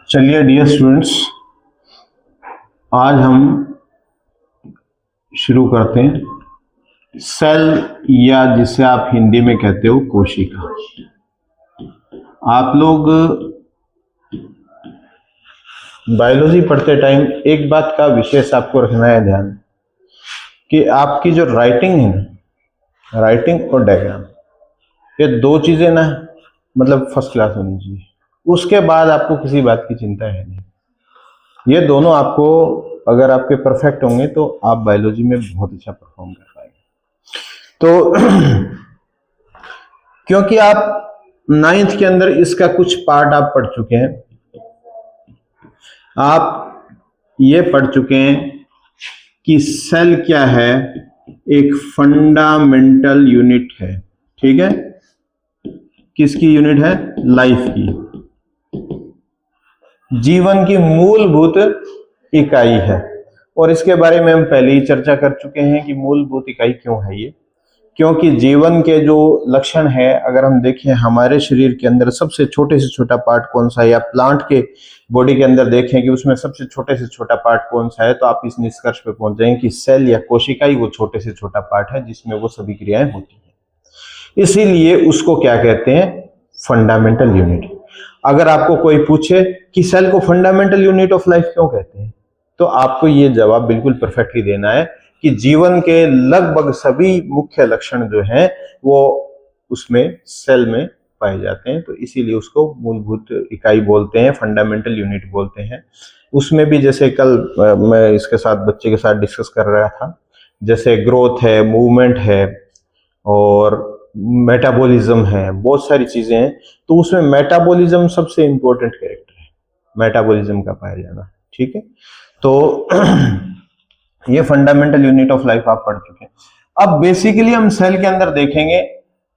चलिए dear students, आज हम शुरू करते हैं सेल, या जिसे आप हिंदी में कहते हो कोशिका। आप लोग बायोलॉजी पढ़ते टाइम एक बात का विशेष आपको रखना है ध्यान, कि आपकी जो राइटिंग है ना, राइटिंग और डायग्राम, ये दो चीजें ना मतलब फर्स्ट क्लास होनी चाहिए। उसके बाद आपको किसी बात की चिंता है नहीं। ये दोनों आपको अगर आपके परफेक्ट होंगे तो आप बायोलॉजी में बहुत अच्छा परफॉर्म कर पाएंगे। तो क्योंकि आप 9th के अंदर इसका कुछ पार्ट आप पढ़ चुके हैं, आप ये पढ़ चुके हैं कि सेल क्या है, एक फंडामेंटल यूनिट है। ठीक है, किसकी यूनिट है? लाइफ की, जीवन की मूलभूत इकाई है। और इसके बारे में हम पहले ही चर्चा कर चुके हैं कि मूलभूत इकाई क्यों है ये, क्योंकि जीवन के जो लक्षण है, अगर हम देखें हमारे शरीर के अंदर सबसे छोटे से छोटा पार्ट कौन सा है, या प्लांट के बॉडी के अंदर देखें कि उसमें सबसे छोटे से छोटा पार्ट कौन सा है, तो आप इस निष्कर्ष पे पहुंच जाएंगे कि सेल या कोशिका ही वो छोटे से छोटा पार्ट है जिसमें वो सभी क्रियाएं होती हैं। इसीलिए उसको क्या कहते हैं? Fundamental unit. अगर आपको कोई पूछे कि सेल को फंडामेंटल यूनिट ऑफ लाइफ क्यों कहते हैं, तो आपको ये जवाब बिल्कुल परफेक्टली देना है कि जीवन के लगभग सभी मुख्य लक्षण जो हैं वो उसमें सेल में पाए जाते हैं। तो इसीलिए उसको मूलभूत इकाई बोलते हैं, फंडामेंटल यूनिट बोलते हैं। उसमें भी जैसे कल मैं इसके साथ बच्चे के साथ डिस्कस कर रहा था, जैसे ग्रोथ है, मूवमेंट है और मेटाबॉलिज्म है, बहुत सारी चीजें हैं। तो उसमें मेटाबॉलिज्म सबसे इंपॉर्टेंट कैरेक्टर है, मेटाबॉलिज्म का पाया जाना। ठीक है, तो ये फंडामेंटल यूनिट ऑफ लाइफ आप पढ़ चुके हैं। अब बेसिकली हम सेल के अंदर देखेंगे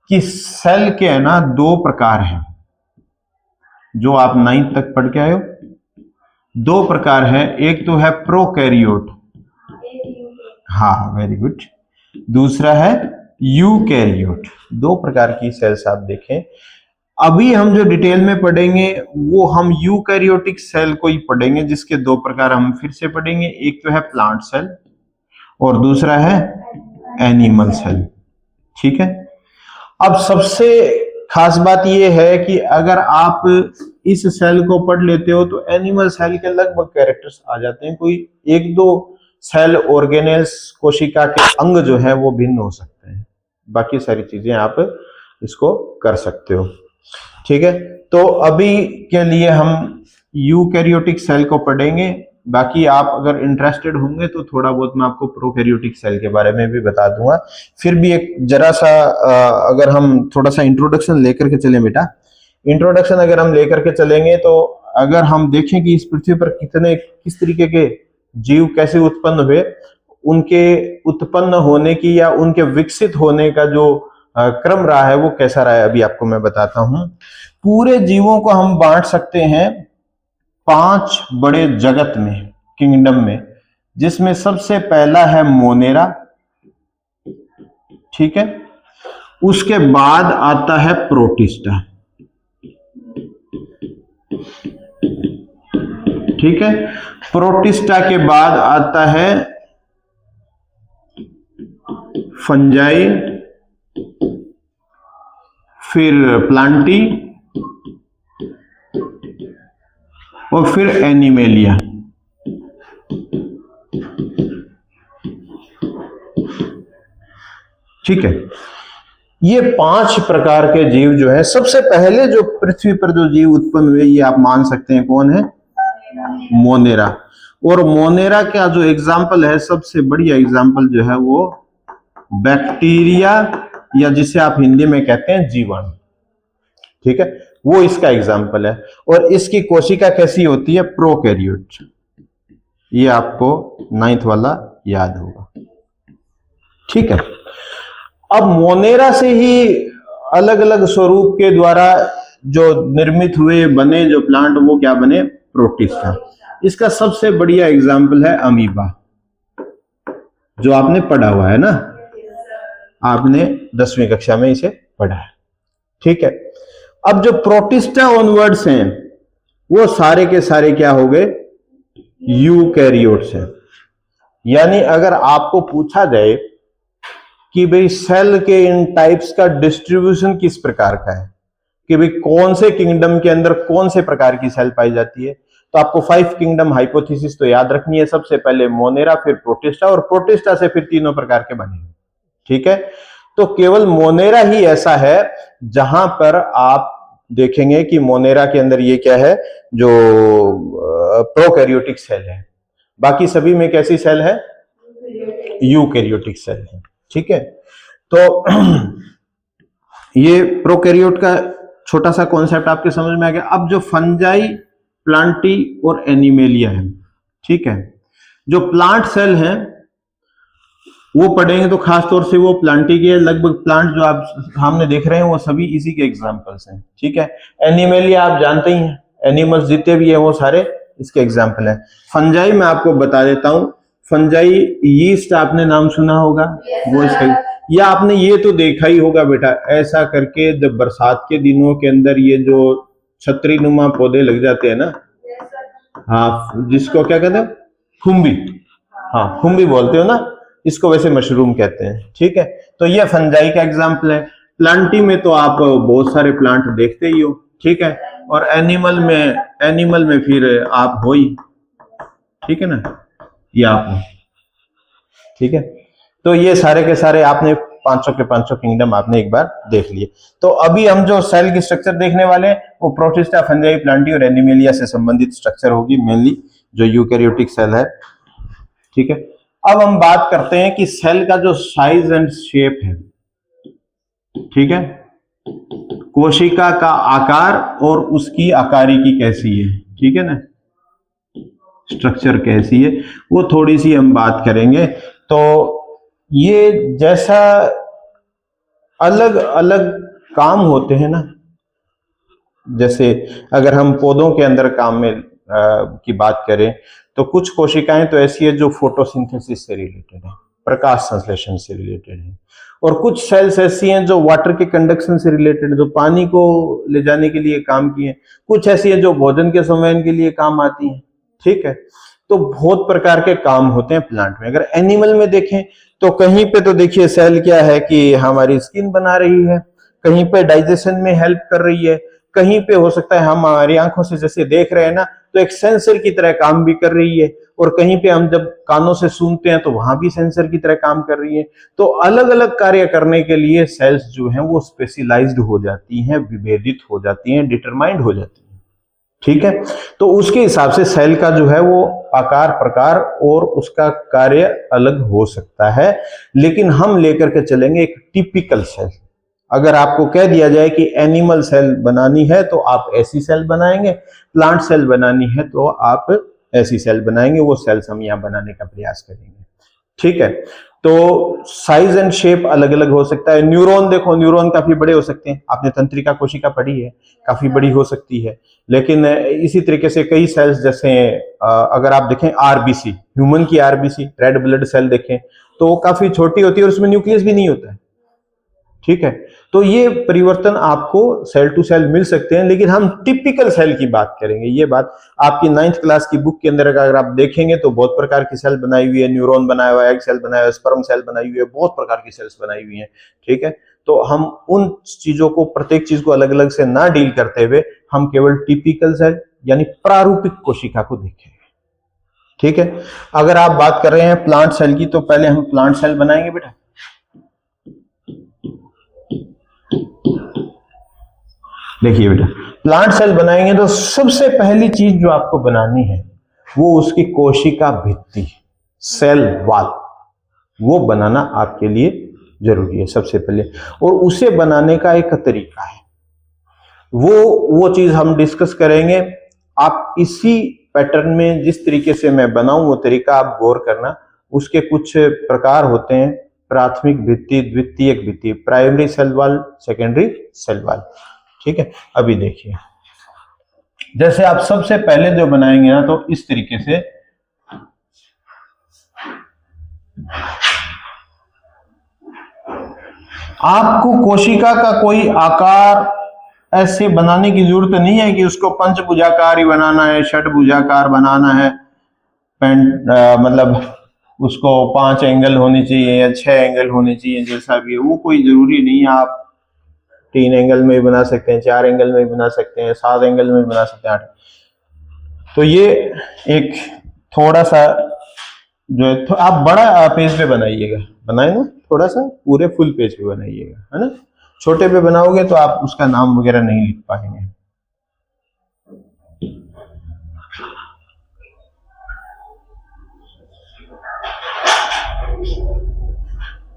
कि सेल के है ना दो प्रकार हैं, जो आप 9th तक पढ़ के आए हो। दो प्रकार है, एक तो है प्रोकैरियोट, हाँ वेरी गुड, दूसरा है यूकैरियोट। दो प्रकार की सेल्स आप देखें। अभी हम जो डिटेल में पढ़ेंगे वो हम यूकैरियोटिक सेल को ही पढ़ेंगे, जिसके दो प्रकार हम फिर से पढ़ेंगे। एक तो है प्लांट सेल और दूसरा है एनिमल सेल। ठीक है, अब सबसे खास बात यह है कि अगर आप इस सेल को पढ़ लेते हो तो एनिमल सेल के लगभग कैरेक्टर्स आ जाते हैं। कोई एक दो सेल ऑर्गेनेल्स, कोशिका के अंग जो है वो भिन्न हो सकते हैं, बाकी सारी चीजें आप इसको कर सकते हो। ठीक है, तो अभी के लिए हम यूकैरियोटिक सेल को पढ़ेंगे। बाकी आप अगर इंटरेस्टेड होंगे तो थोड़ा बहुत मैं आपको प्रोकैरियोटिक सेल के बारे में भी बता दूंगा। फिर भी एक जरा सा अगर हम थोड़ा सा इंट्रोडक्शन लेकर के चलें बेटा, इंट्रोडक्शन अगर हम लेकर के चलेंगे तो अगर हम देखें कि इस पृथ्वी पर किस तरीके के जीव कैसे उत्पन्न हुए, उनके उत्पन्न होने की या उनके विकसित होने का जो क्रम रहा है वो कैसा रहा है, अभी आपको मैं बताता हूं। पूरे जीवों को हम बांट सकते हैं 5 बड़े जगत में, किंगडम में, जिसमें सबसे पहला है मोनेरा। ठीक है, उसके बाद आता है प्रोटिस्टा। ठीक है, प्रोटिस्टा के बाद आता है फंजाई, फिर प्लांटी और फिर एनिमेलिया। ठीक है, ये 5 प्रकार के जीव जो है, सबसे पहले जो पृथ्वी पर जो जीव उत्पन्न हुए ये आप मान सकते हैं कौन है? मोनेरा। और मोनेरा का जो एग्जाम्पल है, सबसे बढ़िया एग्जाम्पल जो है वो बैक्टीरिया, या जिसे आप हिंदी में कहते हैं जीवाणु। ठीक है, वो इसका एग्जाम्पल है। और इसकी कोशिका कैसी होती है? प्रोकैरियोट। ये आपको 9th वाला याद होगा। ठीक है, अब मोनेरा से ही अलग अलग स्वरूप के द्वारा जो निर्मित हुए बने जो प्लांट, वो क्या बने? प्रोटिस्टा। इसका सबसे बढ़िया एग्जाम्पल है अमीबा, जो आपने पढ़ा हुआ है ना, आपने 10वीं कक्षा में इसे पढ़ा है। ठीक है। अब जो प्रोटिस्टा ऑनवर्ड्स हैं वो सारे के सारे क्या हो गए, यूकैरियोट्स हैं। यानी अगर आपको पूछा जाए कि भाई सेल के इन टाइप्स का डिस्ट्रीब्यूशन किस प्रकार का है, कि भाई कौन से किंगडम के अंदर कौन से प्रकार की सेल पाई जाती है, तो आपको 5 किंगडम हाइपोथेसिस तो याद रखनी है। सबसे पहले मोनेरा, फिर प्रोटिस्टा, और प्रोटिस्टा से फिर तीनों प्रकार के बनेंगे। ठीक है, तो केवल मोनेरा ही ऐसा है जहां पर आप देखेंगे कि मोनेरा के अंदर ये क्या है, जो प्रोकैरियोटिक सेल है। बाकी सभी में कैसी सेल है, यूकैरियोटिक सेल है। ठीक है, तो ये प्रोकैरियोट का छोटा सा कॉन्सेप्ट आपके समझ में आ गया। अब जो फंजाई, प्लांटी और एनिमेलिया है, ठीक है, जो प्लांट सेल हैं वो पढ़ेंगे तो खास तौर से वो प्लांटी के लगभग प्लांट जो आप सामने देख रहे हैं वो सभी इसी के एग्जांपल्स हैं। ठीक है, एनिमेलिया आप जानते ही हैं, एनिमल्स जितने भी हैं वो सारे इसके एग्जांपल हैं। फंजाई मैं आपको बता देता हूं, फंजाई यीस्ट आपने नाम सुना होगा, वो इसका, या आपने ये तो देखा ही होगा बेटा, ऐसा करके जब बरसात के दिनों के अंदर ये जो छतरी नुमा पौधे लग जाते हैं ना, हाँ, जिसको क्या कहते हैं, खुम्बी, हाँ खुम्बी बोलते हो ना, इसको वैसे मशरूम कहते हैं। ठीक है, तो ये फंजाई का एग्जाम्पल है। प्लांटी में तो आप बहुत सारे प्लांट देखते ही हो। ठीक है, और एनिमल में फिर आप हो ही, ठीक है ना, ये आप हो। ठीक है, तो ये सारे के सारे आपने पांचों के पांचों किंगडम आपने एक बार देख लिए। तो अभी हम जो सेल की स्ट्रक्चर देखने वाले हैं वो प्रोटिस्टा, फंजाई, प्लांटी और एनिमेलिया से संबंधित स्ट्रक्चर होगी, मेनली जो यूकैरियोटिक सेल है। ठीक है, अब हम बात करते हैं कि सेल का जो साइज एंड शेप है, ठीक है, कोशिका का आकार और उसकी आकारिकी कैसी है, ठीक है ना, स्ट्रक्चर कैसी है, वो थोड़ी सी हम बात करेंगे। तो ये जैसा अलग अलग काम होते हैं ना, जैसे अगर हम पौधों के अंदर काम में की बात करें तो कुछ कोशिकाएं तो ऐसी है जो फोटोसिंथेसिस से रिलेटेड है, प्रकाश संश्लेषण से रिलेटेड है, और कुछ सेल्स ऐसी हैं जो वाटर के कंडक्शन से रिलेटेड है, जो पानी को ले जाने के लिए काम की है, कुछ ऐसी है जो भोजन के संवहन के लिए काम आती है। ठीक है, तो बहुत प्रकार के काम होते हैं प्लांट में। अगर एनिमल में देखें तो कहीं पे तो देखिए सेल क्या है कि हमारी स्किन बना रही है, कहीं पे डाइजेशन में हेल्प कर रही है, कहीं पे हो सकता है हम हमारी आंखों से जैसे देख रहे हैं ना तो एक सेंसर की तरह काम भी कर रही है, और कहीं पे हम जब कानों से सुनते हैं तो वहां भी सेंसर की तरह काम कर रही है। तो अलग अलग कार्य करने के लिए सेल्स जो हैं वो स्पेशलाइज्ड हो जाती हैं, विभेदित हो जाती हैं, डिटरमाइंड हो जाती हैं। ठीक है, तो उसके हिसाब से सेल का जो है वो आकार, प्रकार और उसका कार्य अलग हो सकता है, लेकिन हम लेकर के चलेंगे एक टिपिकल सेल। अगर आपको कह दिया जाए कि एनिमल सेल बनानी है तो आप ऐसी सेल बनाएंगे, प्लांट सेल बनानी है तो आप ऐसी सेल बनाएंगे, वो सेल्स हम यहां बनाने का प्रयास करेंगे। ठीक है, तो साइज एंड शेप अलग अलग हो सकता है। न्यूरॉन देखो, न्यूरॉन काफी बड़े हो सकते हैं, आपने तंत्रिका कोशिका पढ़ी है, काफी बड़ी हो सकती है। लेकिन इसी तरीके से कई सेल्स, जैसे अगर आप देखें आरबीसी, ह्यूमन की आरबीसी, रेड ब्लड सेल देखें तो वो काफी छोटी होती है और उसमें न्यूक्लियस भी नहीं होता है। ठीक है, तो ये परिवर्तन आपको सेल टू सेल मिल सकते हैं, लेकिन हम टिपिकल सेल की बात करेंगे। ये बात आपकी 9th क्लास की बुक के अंदर अगर आप देखेंगे तो बहुत प्रकार की सेल बनाई हुई है, न्यूरॉन बनाया हुआ है, एग सेल बनाया हुआ है, स्पर्म सेल बनाई हुई है, बहुत प्रकार की सेल्स बनाई हुई है। ठीक है, तो हम उन चीजों को, प्रत्येक चीज को अलग अलग से ना डील करते हुए हम केवल टिपिकल सेल यानी प्रारूपिक कोशिका को देखेंगे। ठीक है, अगर आप बात कर रहे हैं प्लांट सेल की तो पहले हम प्लांट सेल बनाएंगे बेटा। देखिए बेटा, प्लांट सेल बनाएंगे तो सबसे पहली चीज जो आपको बनानी है वो उसकी कोशिका भित्ति, सेल वॉल, वो बनाना आपके लिए जरूरी है सबसे पहले। और उसे बनाने का एक तरीका है, वो चीज हम डिस्कस करेंगे। आप इसी पैटर्न में जिस तरीके से मैं बनाऊं वो तरीका आप गौर करना। उसके कुछ प्रकार होते हैं, प्राथमिक भित्ति, द्वितीयक भित्ति, primary cell wall, secondary cell wall. ठीक है, अभी देखिए, जैसे आप सबसे पहले जो बनाएंगे ना तो इस तरीके से आपको कोशिका का कोई आकार ऐसे बनाने की जरूरत नहीं है कि उसको पंचभुजाकार ही बनाना है, षटभुजाकार बनाना है, मतलब उसको 5 एंगल होने चाहिए या 6 एंगल होने चाहिए, जैसा भी है वो कोई जरूरी नहीं है। आप 3 एंगल में भी बना सकते हैं, 4 एंगल में भी बना सकते हैं, 7 एंगल में भी बना सकते हैं, 8। तो ये एक थोड़ा सा जो है तो आप बड़ा पेज पे बनाइएगा, बनाए ना, थोड़ा सा पूरे फुल पेज पे बनाइएगा, है ना। छोटे पे बनाओगे तो आप उसका नाम वगैरह नहीं लिख पाएंगे।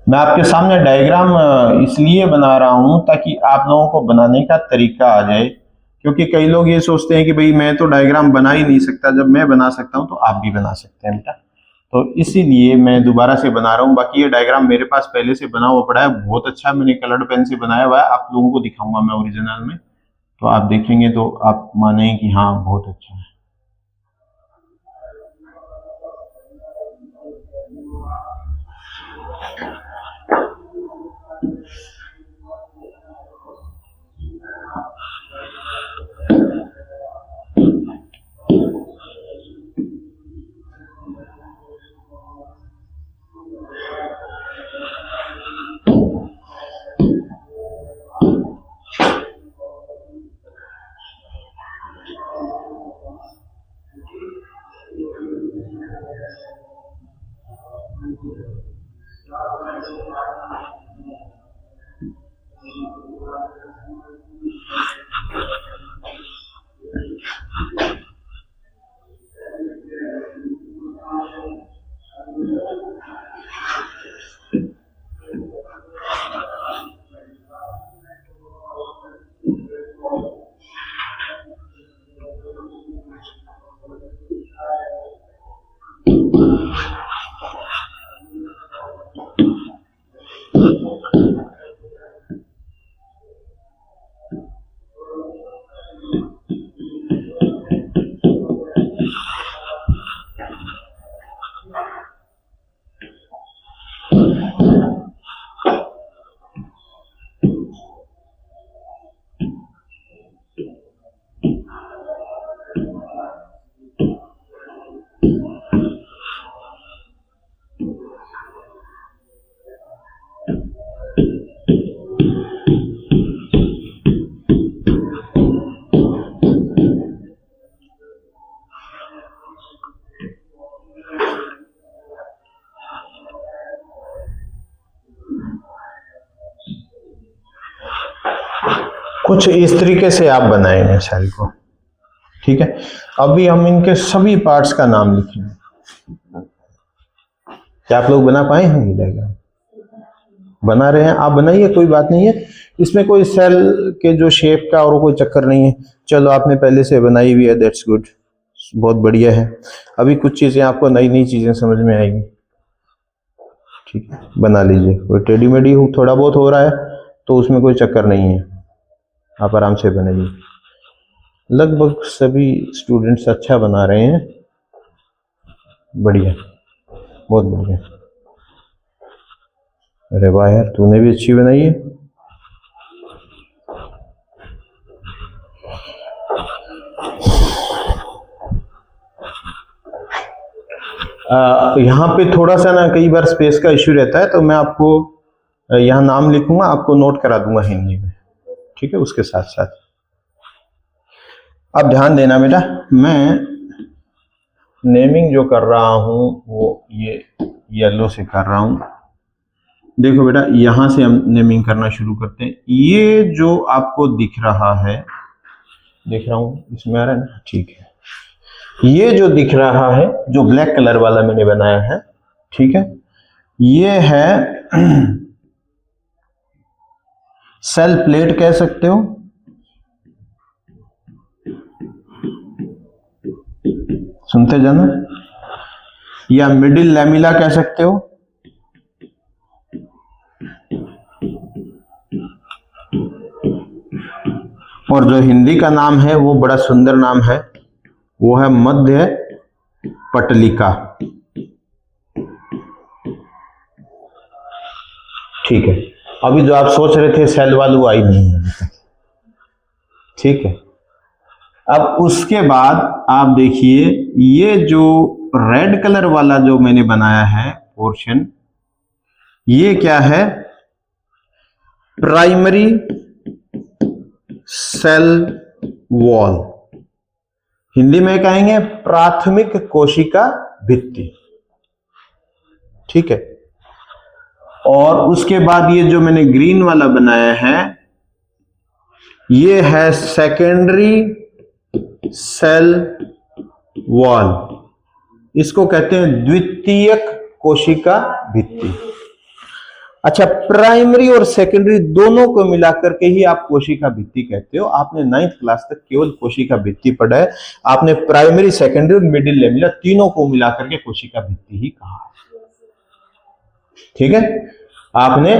मैं आपके सामने डायग्राम इसलिए बना रहा हूं ताकि आप लोगों को बनाने का तरीका आ जाए, क्योंकि कई लोग ये सोचते हैं कि भाई मैं तो डायग्राम बना ही नहीं सकता, जब मैं बना सकता हूं तो आप भी बना सकते हैं बेटा। तो इसीलिए मैं दोबारा से बना रहा हूं। बाकी ये डायग्राम मेरे पास पहले से बना हुआ पड़ा है, बहुत अच्छा, मैंने कलर्ड पेन से बनाया हुआ है, आप लोगों को दिखाऊंगा मैं ओरिजिनल में, तो आप देखेंगे तो आप मानेंगे कि हाँ बहुत अच्छा है। कुछ इस तरीके से आप बनाएंगे सेल को, ठीक है। अभी हम इनके सभी पार्ट्स का नाम लिखेंगे। क्या आप लोग बना पाए हैं ये डायग्राम? बना रहे हैं? आप बनाइए, कोई बात नहीं है, इसमें कोई सेल के जो शेप का और कोई चक्कर नहीं है। चलो आपने पहले से बनाई हुई है, दैट्स गुड, बहुत बढ़िया है। अभी कुछ चीजें आपको नई नई चीजें समझ में आएंगी, ठीक है, बना लीजिए। कोई टेढ़ी मेढ़ी थोड़ा बहुत हो रहा है तो उसमें कोई चक्कर नहीं है, आप आराम से बनाइए। लगभग सभी स्टूडेंट्स अच्छा बना रहे हैं, बढ़िया, बहुत बढ़िया। अरे वाह यार, तूने भी अच्छी बनाई है। यहाँ पे थोड़ा सा ना कई बार स्पेस का इश्यू रहता है, तो मैं आपको यहाँ नाम लिखूंगा, आपको नोट करा दूंगा हिंदी में, ठीक है। उसके साथ साथ अब ध्यान देना बेटा, मैं नेमिंग जो कर रहा हूं वो ये येलो से कर रहा हूं। देखो बेटा, यहां से हम नेमिंग करना शुरू करते हैं। ये जो आपको दिख रहा है, दिख रहा हूं इसमें आ रहा है ना, ठीक है। ये जो दिख रहा है, जो ब्लैक कलर वाला मैंने बनाया है, ठीक है, ये है सेल प्लेट कह सकते हो, सुनते जाना, या मिडिल लैमिला कह सकते हो, और जो हिंदी का नाम है वो बड़ा सुंदर नाम है, वो है मध्य पटलिका, ठीक है। अभी जो आप सोच रहे थे सेल वाली वो आई नहीं है अभी तक, ठीक है। अब उसके बाद आप देखिए ये जो रेड कलर वाला जो मैंने बनाया है पोर्शन, ये क्या है, प्राइमरी सेल वॉल, हिंदी में कहेंगे प्राथमिक कोशिका भित्ति, ठीक है। और उसके बाद ये जो मैंने ग्रीन वाला बनाया है ये है सेकेंडरी सेल वॉल, इसको कहते हैं द्वितीयक कोशिका भित्ति। अच्छा, प्राइमरी और सेकेंडरी दोनों को मिलाकर के ही आप कोशिका भित्ति कहते हो। आपने 9th क्लास तक केवल कोशिका भित्ति पढ़ा है, आपने प्राइमरी, सेकेंडरी और मिडिल लेमिला तीनों को मिलाकर के कोशिका भित्ति ही कहा, ठीक है। आपने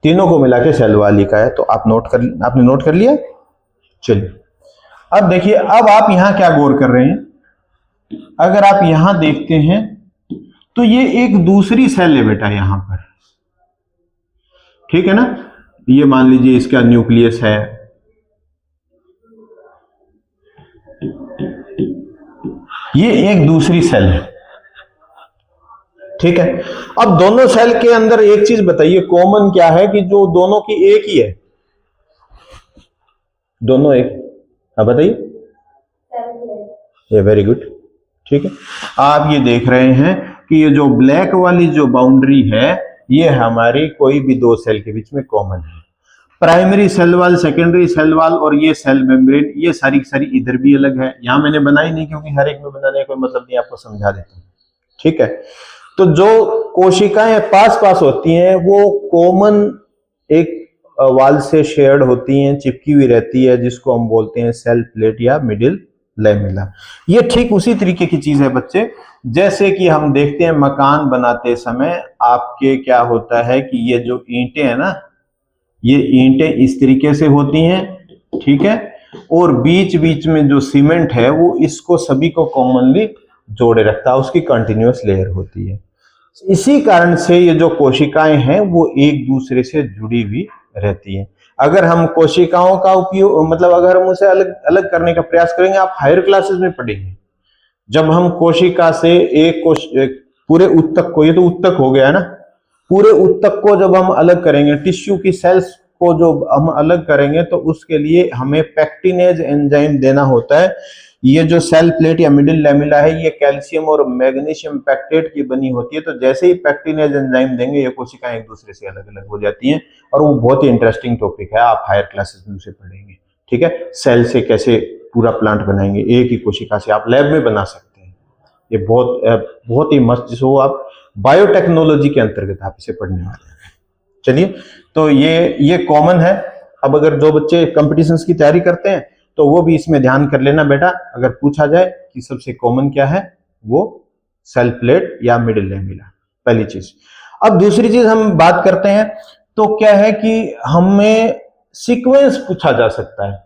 तीनों को मिला के सेल वॉल लिखा है, तो आपने नोट कर लिया। चलिए अब देखिए, अब आप यहां क्या गौर कर रहे हैं, अगर आप यहां देखते हैं तो ये एक दूसरी सेल है बेटा यहां पर, ठीक है ना। ये मान लीजिए इसका न्यूक्लियस है, ये एक दूसरी सेल है, ठीक है। अब दोनों सेल के अंदर एक चीज बताइए, कॉमन क्या है कि जो दोनों की एक ही है, दोनों एक, अब बताइए। ये वेरी गुड, ठीक है। आप ये देख रहे हैं कि ये जो ब्लैक वाली जो बाउंड्री है ये हमारी कोई भी दो सेल के बीच में कॉमन है। Primary cell wall, secondary cell wall और ये सेल मेम्ब्रेन, ये सारी सारी इधर भी अलग है। यहां मैंने बनाई नहीं क्योंकि हर एक में बनाने का कोई मतलब नहीं, आपको समझा देता हूं, ठीक है। तो जो कोशिकाएं पास पास होती हैं वो कॉमन एक वॉल से शेयर्ड होती हैं, चिपकी हुई रहती है, जिसको हम बोलते हैं सेल प्लेट या मिडिल लेमिला। ये ठीक उसी तरीके की चीज है बच्चे, जैसे कि हम देखते हैं मकान बनाते समय आपके क्या होता है कि ये जो ईंटें हैं ना, ये ईंटें इस तरीके से होती हैं, ठीक है, और बीच बीच में जो सीमेंट है वो इसको सभी को कॉमनली जोड़े रखता है, उसकी कंटिन्यूअस लेयर होती है। इसी कारण से ये जो कोशिकाएं हैं वो एक दूसरे से जुड़ी हुई रहती है। अगर हम कोशिकाओं का उपयोग मतलब अगर हम उसे अलग अलग करने का प्रयास करेंगे, आप हायर क्लासेस में पढ़ेंगे, जब हम कोशिका से एक पूरे उत्तक को, ये तो उत्तक हो गया ना, पूरे उत्तक को जब हम अलग करेंगे, टिश्यू की सेल्स को जो हम अलग करेंगे, तो उसके लिए हमें पैक्टिनेज एंजाइम देना होता है। ये जो सेल प्लेट या मिडिल लेमिला है ये कैल्शियम और मैग्नीशियम पैक्टेट की बनी होती है। तो जैसे ही पैक्टिनेज एंजाइम देंगे ये कोशिकाएं एक दूसरे से अलग अलग हो जाती हैं, और वो बहुत ही इंटरेस्टिंग टॉपिक है, आप हायर क्लासेस में उसे पढ़ेंगे, ठीक है। सेल से कैसे पूरा प्लांट बनाएंगे, एक ही कोशिका से आप लैब में बना सकते हैं, ये बहुत ही मस्त, जिसको आप बायोटेक्नोलॉजी के अंतर्गत आप इसे पढ़ने वाले हैं। चलिए, तो ये कॉमन है। अब अगर जो बच्चे कॉम्पिटिशन्स की तैयारी करते हैं तो वो भी इसमें ध्यान कर लेना बेटा, अगर पूछा जाए कि सबसे कॉमन क्या है, वो सेल प्लेट या मिडिल लेमिला, पहली चीज। अब दूसरी चीज हम बात करते हैं तो क्या है कि हमें सीक्वेंस पूछा जा सकता है,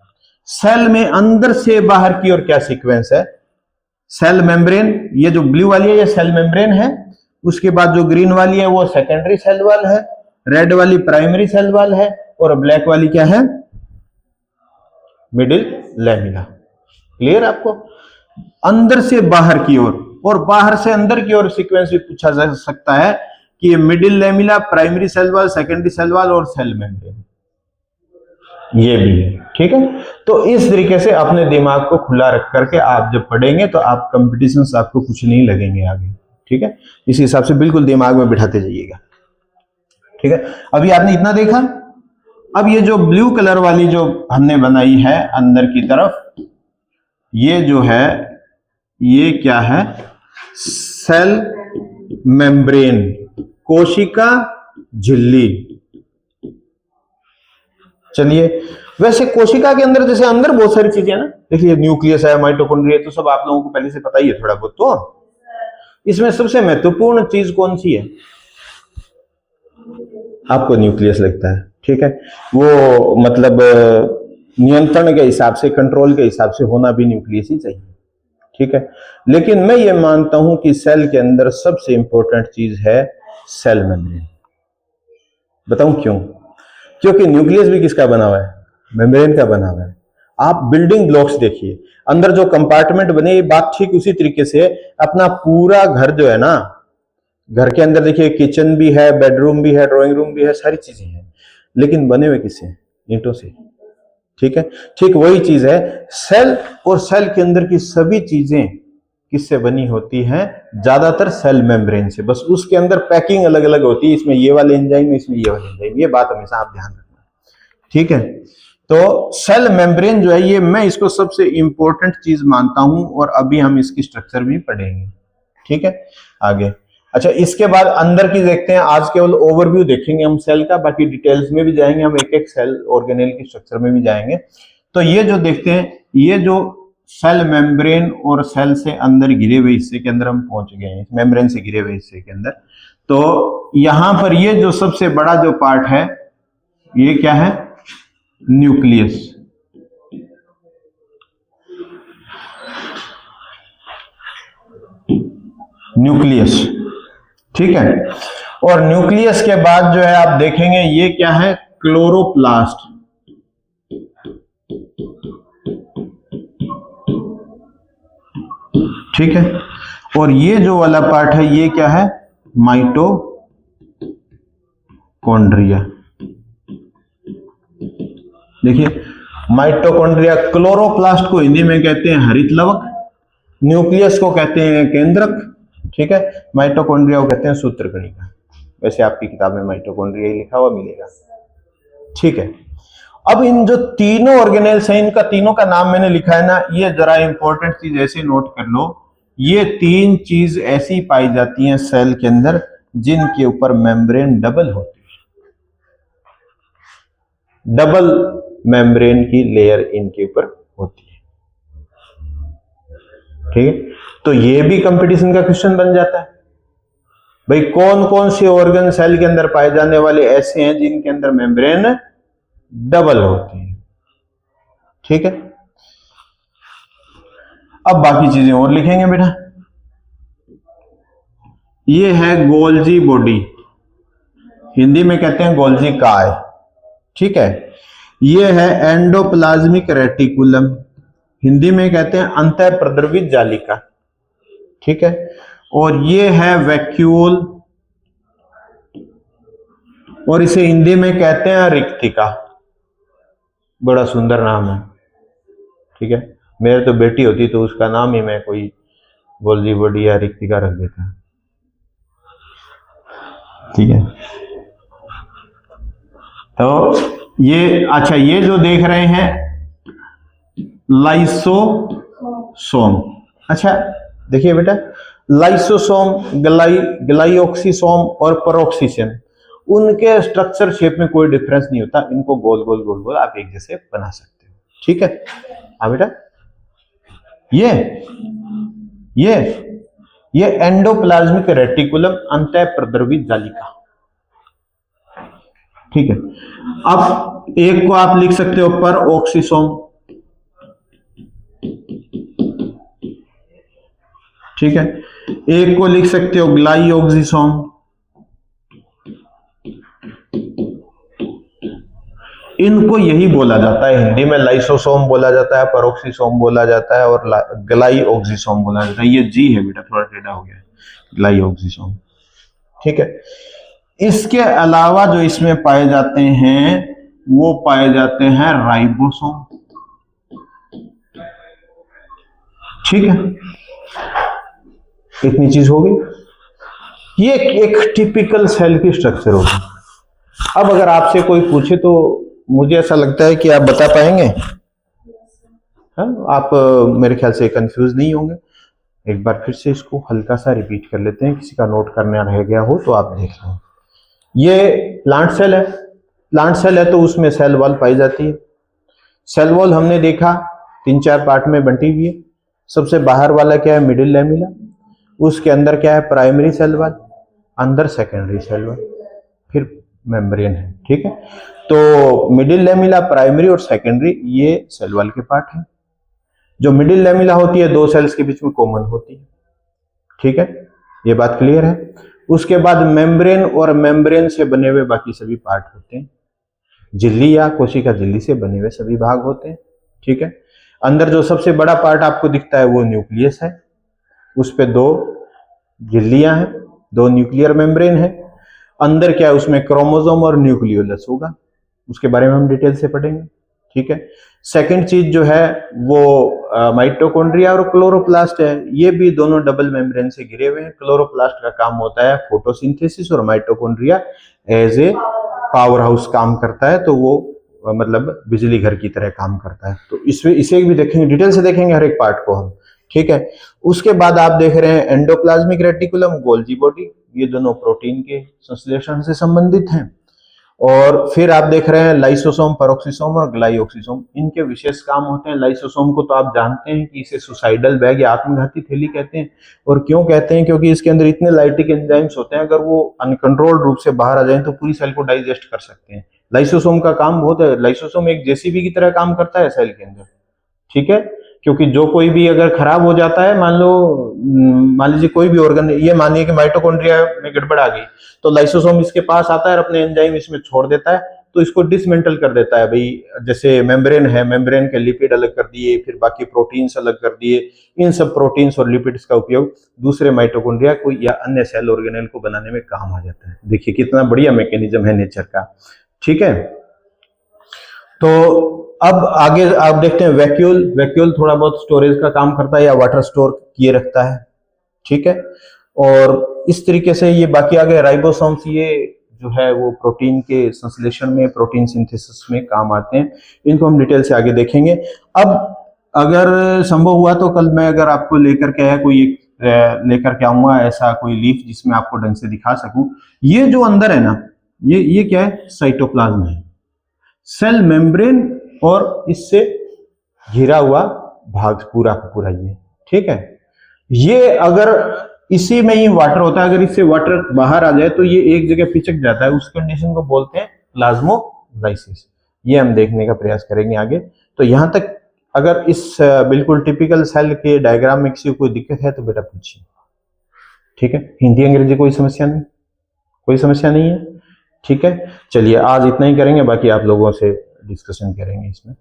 सेल में अंदर से बाहर की ओर क्या सीक्वेंस है। सेल मेम्ब्रेन, ये जो ब्लू वाली है ये सेल मेम्ब्रेन है, उसके बाद जो ग्रीन वाली है वो सेकेंडरी सेल वॉल है, रेड वाली प्राइमरी सेल वॉल है, और ब्लैक वाली क्या है, मिडिल लेमिला। क्लियर आपको, अंदर से बाहर की ओर और बाहर से अंदर की ओर सीक्वेंस भी पूछा जा सकता है कि ये middle lamella, primary cell wall, secondary cell wall और सेल मेम्ब्रेन, ये भी है, ठीक है। तो इस तरीके से अपने दिमाग को खुला रख करके आप जब पढ़ेंगे तो आप कंपटीशंस आपको कुछ नहीं लगेंगे आगे, ठीक है। इस हिसाब से बिल्कुल दिमाग में बिठाते जाइएगा, ठीक है। अभी आपने इतना देखा। अब ये जो ब्लू कलर वाली जो हमने बनाई है अंदर की तरफ, ये जो है ये क्या है, सेल मेम्ब्रेन, कोशिका झिल्ली। चलिए, वैसे कोशिका के अंदर जैसे अंदर बहुत सारी चीजें हैं ना, देखिए न्यूक्लियस है, माइटोकॉन्ड्रिया, तो सब आप लोगों को पहले से पता ही है थोड़ा बहुत। तो इसमें सबसे महत्वपूर्ण चीज कौन सी है, आपको न्यूक्लियस लगता है, ठीक है। वो मतलब नियंत्रण के हिसाब से, कंट्रोल के हिसाब से होना भी न्यूक्लियस ही चाहिए, ठीक है। लेकिन मैं ये मानता हूं कि सेल के अंदर सबसे इंपॉर्टेंट चीज है सेल मेम्ब्रेन। बताऊं क्यों? क्योंकि न्यूक्लियस भी किसका बना हुआ है, मेम्ब्रेन का बना हुआ है। आप बिल्डिंग ब्लॉक्स देखिए, अंदर जो कंपार्टमेंट बने, ये बात ठीक उसी तरीके से अपना पूरा घर जो है ना, घर के अंदर देखिए किचन भी है, बेडरूम भी है, ड्राइंग रूम भी है, सारी चीजें हैं, लेकिन बने हुए किससे, ईंटों से। ठीक है, ठीक वही चीज है सेल, और सेल के अंदर की सभी चीजें किससे बनी होती हैं, ज्यादातर सेल मेम्ब्रेन से, बस उसके अंदर पैकिंग अलग अलग होती है, इसमें ये वाले एंजाइम, इसमें ये वाले एंजाइम, ये बात हमेशा आप ध्यान रखना। ठीक है, तो सेल मेम्ब्रेन जो है, ये मैं इसको सबसे इंपॉर्टेंट चीज मानता हूं, और अभी हम इसकी स्ट्रक्चर भी पढ़ेंगे। ठीक है, आगे। अच्छा, इसके बाद अंदर की देखते हैं, आज केवल ओवरव्यू देखेंगे हम सेल का, बाकी डिटेल्स में भी जाएंगे हम, एक एक सेल ऑर्गेनेल की स्ट्रक्चर में भी जाएंगे। तो ये जो देखते हैं, ये जो सेल मेम्ब्रेन और सेल से अंदर घिरे हुए हिस्से के अंदर हम पहुंच गए हैं, मेम्ब्रेन से घिरे हुए हिस्से के अंदर। तो यहां पर ये जो सबसे बड़ा जो पार्ट है, ये क्या है, न्यूक्लियस। न्यूक्लियस, ठीक है। और न्यूक्लियस के बाद जो है आप देखेंगे, ये क्या है, क्लोरोप्लास्ट। ठीक है, और ये जो वाला पार्ट है, ये क्या है, माइटोकॉन्ड्रिया। देखिए, माइटोकॉन्ड्रिया, क्लोरोप्लास्ट को हिंदी में कहते हैं हरित लवक, न्यूक्लियस को कहते हैं केंद्रक, ठीक है, माइटोकॉन्ड्रिया को कहते हैं सूत्रकणिका। वैसे आपकी किताब में माइटोकॉन्ड्रिया ही लिखा हुआ मिलेगा। ठीक है, अब इन जो तीनों ऑर्गेनेल्स हैं, इनका तीनों का नाम मैंने लिखा है ना, ये जरा इंपॉर्टेंट चीज ऐसे नोट कर लो, ये तीन चीज ऐसी पाई जाती हैं सेल के अंदर जिनके ऊपर मेम्ब्रेन डबल होती है, डबल मेम्ब्रेन की लेयर इनके ऊपर होती है। ठीक है, तो ये भी कंपटीशन का क्वेश्चन बन जाता है, भाई कौन कौन से ऑर्गन सेल के अंदर पाए जाने वाले ऐसे हैं जिनके अंदर मेम्ब्रेन डबल होती है। ठीक है, अब बाकी चीजें और लिखेंगे बेटा। ये है गोल्जी बॉडी, हिंदी में कहते हैं गोल्जी काय। ठीक है, ये है एंडोप्लाज्मिक रेटिकुलम, हिंदी में कहते हैं अंतः प्रद्रवित जालिका। ठीक है, और ये है वैक्यूल, और इसे हिंदी में कहते हैं रिक्तिका। बड़ा सुंदर नाम है। ठीक है, मेरे तो बेटी होती तो उसका नाम ही मैं कोई गोल्जी बॉडी या रिक्तिका रख देता। ठीक है, तो ये, अच्छा, ये जो देख रहे हैं लाइसोसोम। अच्छा देखिए बेटा, लाइसोसोम, ग्लाइऑक्सिसोम और पेरोक्सिसोम, उनके स्ट्रक्चर शेप में कोई डिफरेंस नहीं होता, इनको गोल गोल गोल गोल आप एक जैसे बना सकते हो। ठीक है, हाँ बेटा, ये एंडोप्लाज्मिक रेटिकुलम, अंतः प्रद्रवित जालिका। ठीक है, अब एक को आप लिख सकते हो पेरोक्सिसोम। ठीक है, एक को लिख सकते हो ग्लाइऑक्सिसोम। इनको यही बोला जाता है, हिंदी में लाइसोसोम बोला जाता है, पेरोक्सिसोम बोला जाता है, और ग्लाइऑक्सिसोम बोला जाता है। ये जी है बेटा, थोड़ा टेढ़ा हो गया, ग्लाइऑक्सिसोम। ठीक है, इसके अलावा जो इसमें पाए जाते हैं वो पाए जाते हैं राइबोसोम। ठीक है, इतनी चीज हो गई, ये एक टिपिकल सेल की स्ट्रक्चर होगी। अब अगर आपसे कोई पूछे तो मुझे ऐसा लगता है कि आप बता पाएंगे। हाँ, आप मेरे ख्याल से कंफ्यूज नहीं होंगे। एक बार फिर से इसको हल्का सा रिपीट कर लेते हैं, किसी का नोट करना रह गया हो तो आप देख लें। ये प्लांट सेल है, प्लांट सेल है तो उसमें सेल वॉल पाई जाती है। सेल वॉल हमने देखा 3-4 पार्ट में बंटी हुई है। सबसे बाहर वाला क्या है, मिडिल लैमिला, उसके अंदर क्या है, प्राइमरी सेल वॉल, अंदर सेकेंडरी सेल वॉल, फिर मेम्ब्रेन है। ठीक है, तो मिडिल लैमिला, प्राइमरी और सेकेंडरी ये सेल वॉल के पार्ट है। जो मिडिल लैमिला होती है, दो सेल्स के बीच में कॉमन होती है। ठीक है, ये बात क्लियर है। उसके बाद मेम्ब्रेन और मेम्ब्रेन से बने हुए बाकी सभी पार्ट होते हैं। झिल्ली या कोशिका झिल्ली से बने हुए सभी भाग होते हैं। ठीक है, अंदर जो सबसे बड़ा पार्ट आपको दिखता है वो न्यूक्लियस है, उस पे 2 झिल्लियां हैं, 2 न्यूक्लियर मेम्ब्रेन है। अंदर क्या है, उसमें क्रोमोसोम और न्यूक्लियोलस होगा, उसके बारे में हम डिटेल से पढ़ेंगे। ठीक है, सेकंड चीज जो है वो माइटोकॉन्ड्रिया और क्लोरोप्लास्ट है, ये भी दोनों डबल मेम्ब्रेन से घिरे हुए हैं। क्लोरोप्लास्ट का काम होता है फोटोसिंथेसिस और mitochondria as a powerhouse काम करता है, तो वो मतलब बिजली घर की तरह काम करता है। तो इसे भी देखेंगे, डिटेल से देखेंगे हर एक पार्ट को हम। ठीक है, उसके बाद आप देख रहे हैं एंडोप्लाज्मिक रेटिकुलम, गोल्जी बॉडी, ये दोनों प्रोटीन के संश्लेषण से संबंधित हैं। और फिर आप देख रहे हैं लाइसोसोम, पेरोक्सिसोम और ग्लाइओक्सिसोम, इनके विशेष काम होते हैं। लाइसोसोम को तो आप जानते हैं कि इसे सुसाइडल बैग या आत्मघाती थैली कहते हैं। और क्यों कहते हैं, क्योंकि इसके अंदर इतने लाइटिक एंजाइम्स होते हैं, अगर वो अनकंट्रोल्ड रूप से बाहर आ जाए तो पूरी सेल को डाइजेस्ट कर सकते हैं। लाइसोसोम का काम बहुत है, लाइसोसोम एक जेसीबी की तरह काम करता है सेल के अंदर। ठीक है, क्योंकि जो कोई भी अगर खराब हो जाता है, मान लीजिए कोई भी ऑर्गन, ये मानिए कि माइटोकॉन्ड्रिया में गड़बड़ आ गई, तो लाइसोसोम इसके पास आता है और अपने एंजाइम इसमें छोड़ देता है, तो इसको डिसमेंटल कर देता है। भाई जैसे मेम्ब्रेन है, मेम्ब्रेन के लिपिड अलग कर दिए, फिर बाकी प्रोटीन्स अलग कर दिए, इन सब प्रोटीन्स और लिपिड्स का उपयोग दूसरे माइटोकॉन्ड्रिया को या अन्य सेल ऑर्गेनेल को बनाने में काम आ जाता है। देखिए कितना बढ़िया मैकेनिज्म है नेचर का। ठीक है, तो अब आगे आप देखते हैं वैक्यूल। वैक्यूल थोड़ा बहुत स्टोरेज का काम करता है या वाटर स्टोर किए रखता है। ठीक है, और इस तरीके से ये बाकी आ गए राइबोसोम्स, ये जो है वो प्रोटीन के संश्लेषण में, प्रोटीन सिंथेसिस में काम आते हैं। इनको हम डिटेल से आगे देखेंगे। अब अगर संभव हुआ तो कल मैं अगर आपको लेकर के आया कोई लेकर के आऊंगा ऐसा कोई लीफ जिसमें आपको ढंग से दिखा सकूं। ये जो अंदर है ना, ये क्या है, साइटोप्लाज्म है, सेल मेम्ब्रेन और इससे घिरा हुआ भाग पूरा का पूरा ये। ठीक है, ये अगर इसी में ही वाटर होता है, अगर इससे वाटर बाहर आ जाए तो ये एक जगह पिचक जाता है, उस कंडीशन को बोलते हैं प्लाज्मोलाइसिस। ये हम देखने का प्रयास करेंगे आगे। तो यहां तक अगर इस बिल्कुल टिपिकल सेल के डायग्राम में किसी को कोई दिक्कत है तो बेटा पूछिए। ठीक है, हिंदी अंग्रेजी कोई समस्या नहीं, कोई समस्या नहीं है। ठीक है, चलिए आज इतना ही करेंगे, बाकी आप लोगों से डिस्कशन करेंगे इसमें।